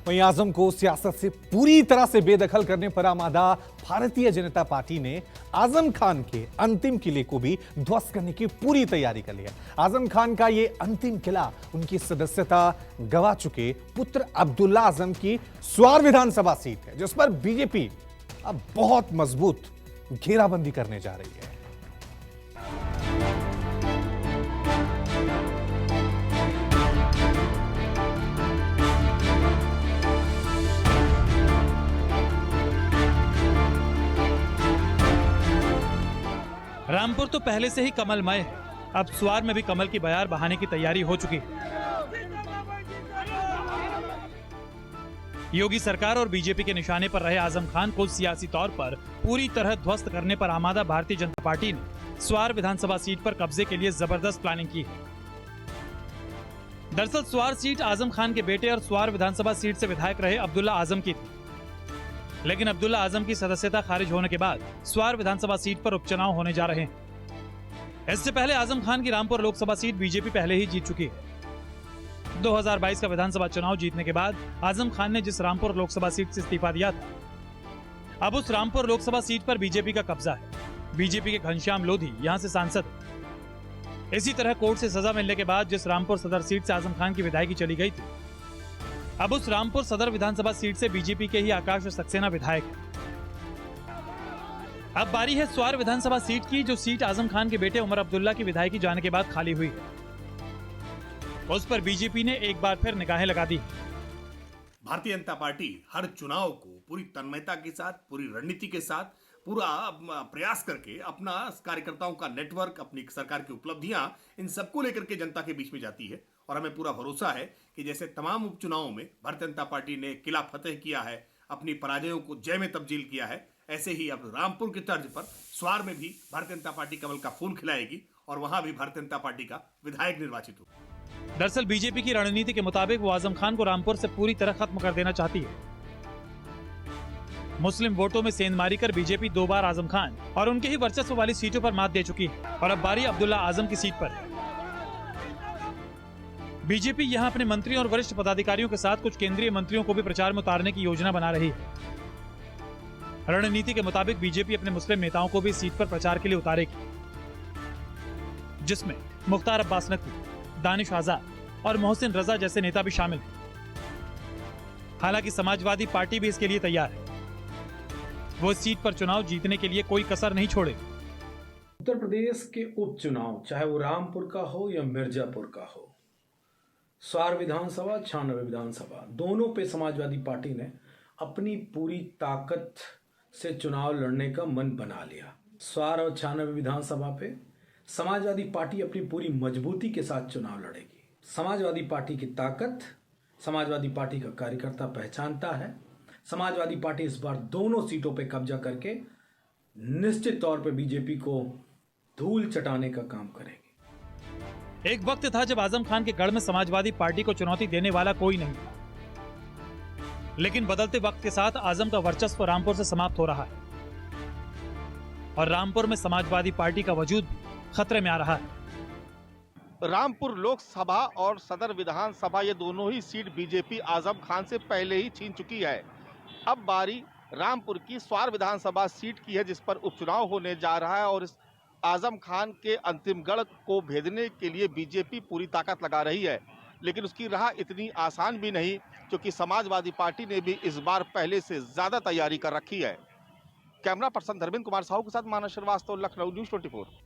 वहीं आजम को सियासत से पूरी तरह से बेदखल करने पर आमादा भारतीय जनता पार्टी ने आजम खान के अंतिम किले को भी ध्वस्त करने की पूरी तैयारी कर ली है। आजम खान का यह अंतिम किला उनकी सदस्यता गवा चुके पुत्र अब्दुल्ला आजम की स्वार विधानसभा सीट है, जिस पर बीजेपी अब बहुत मजबूत घेराबंदी करने जा रही है। रामपुर तो पहले से ही कमलमय है, अब स्वार में भी कमल की बयार बहाने की तैयारी हो चुकी है। योगी सरकार और बीजेपी के निशाने पर रहे आजम खान को सियासी तौर पर पूरी तरह ध्वस्त करने पर आमादा भारतीय जनता पार्टी ने स्वार विधानसभा सीट पर कब्जे के लिए जबरदस्त प्लानिंग की है। दरअसल स्वार सीट आजम खान के बेटे और स्वार विधानसभा सीट से विधायक रहे अब्दुल्ला आजम की थी, लेकिन अब्दुल्ला आजम की सदस्यता खारिज होने के बाद स्वार विधानसभा सीट पर उपचुनाव होने जा रहे हैं। इससे पहले आजम खान की रामपुर लोकसभा सीट बीजेपी पहले ही जीत चुकी है। 2022 का विधानसभा चुनाव जीतने के बाद आजम खान ने जिस रामपुर लोकसभा सीट से इस्तीफा दिया था, अब उस रामपुर लोकसभा सीट पर बीजेपी का कब्जा है। बीजेपी के घनश्याम लोधी यहां से सांसद है। इसी तरह कोर्ट से सजा मिलने के बाद जिस रामपुर सदर सीट से आजम खान की विधायकी चली गई थी, अब उस रामपुर सदर विधानसभा सीट से बीजेपी के ही आकाश सक्सेना विधायक है। अब बारी है स्वार विधानसभा सीट की, जो सीट आजम खान के बेटे उमर अब्दुल्ला की विधायकी जाने के बाद खाली हुई है। उस पर बीजेपी ने एक बार फिर निगाहें लगा दी। भारतीय जनता पार्टी हर चुनाव को पूरी तन्मयता के साथ, पूरी रणनीति के साथ, पूरा प्रयास करके अपना कार्यकर्ताओं का नेटवर्क, अपनी सरकार की उपलब्धियां, इन सबको लेकर के जनता के बीच में जाती है। और हमें पूरा भरोसा है कि जैसे तमाम उपचुनावों में भारतीय जनता पार्टी ने किला फतेह किया है, अपनी पराजयों को जय में तब्दील किया है, ऐसे ही अब रामपुर की तर्ज पर स्वार में भी भारतीय जनता पार्टी कमल का फूल खिलाएगी और वहां भी भारतीय जनता पार्टी का विधायक निर्वाचित होगा। दरअसल बीजेपी की रणनीति के मुताबिक वो आजम खान को रामपुर से पूरी तरह खत्म कर देना चाहती है। मुस्लिम वोटों में सेंधमारी कर बीजेपी 2 बार आजम खान और उनके ही वर्चस्व वाली सीटों पर मात दे चुकी है और अब बारी अब्दुल्ला आजम की सीट पर है। बीजेपी यहां अपने मंत्री और वरिष्ठ पदाधिकारियों के साथ कुछ केंद्रीय मंत्रियों को भी प्रचार में उतारने की योजना बना रही है। रणनीति के मुताबिक बीजेपी अपने मुस्लिम नेताओं को भी सीट पर प्रचार के लिए उतारेगी, जिसमें मुख्तार अब्बास नकवी, दानिश आजाद और मोहसिन रजा जैसे नेता भी शामिल हैं। हालांकि समाजवादी पार्टी भी इसके लिए तैयार है। वो इस सीट पर चुनाव जीतने के लिए कोई कसर नहीं छोड़ेगी। उत्तर प्रदेश के उपचुनाव चाहे वो रामपुर का हो या मिर्जापुर का हो, स्वार विधानसभा, 96 विधानसभा, दोनों पे समाजवादी पार्टी ने अपनी पूरी ताकत से चुनाव लड़ने का मन बना लिया। स्वार और 96 विधानसभा पे समाजवादी पार्टी अपनी पूरी मजबूती के साथ चुनाव लड़ेगी। समाजवादी पार्टी की ताकत समाजवादी पार्टी का कार्यकर्ता पहचानता है। समाजवादी पार्टी इस बार दोनों सीटों पे कब्जा करके निश्चित तौर पे बीजेपी को धूल चटाने का काम करेगी। एक वक्त था जब आजम खान के गढ़ में समाजवादी पार्टी को चुनौती देने वाला कोई नहीं था, लेकिन बदलते वक्त के साथ आजम का वर्चस्व रामपुर से समाप्त हो रहा है और रामपुर में समाजवादी पार्टी का वजूद भी खतरे में आ रहा है। रामपुर लोकसभा और सदर विधानसभा ये दोनों ही सीट बीजेपी आजम खान से पहले ही छीन चुकी है। अब बारी रामपुर की स्वार विधानसभा सीट की है, जिस पर उपचुनाव होने जा रहा है और इस आजम खान के अंतिम गढ़ को भेदने के लिए बीजेपी पूरी ताकत लगा रही है। लेकिन उसकी राह इतनी आसान भी नहीं, क्योंकि समाजवादी पार्टी ने भी इस बार पहले से ज्यादा तैयारी कर रखी है। कैमरा पर्सन धर्मेंद्र कुमार साहू के साथ मानस श्रीवास्तव, लखनऊ, न्यूज़ 24।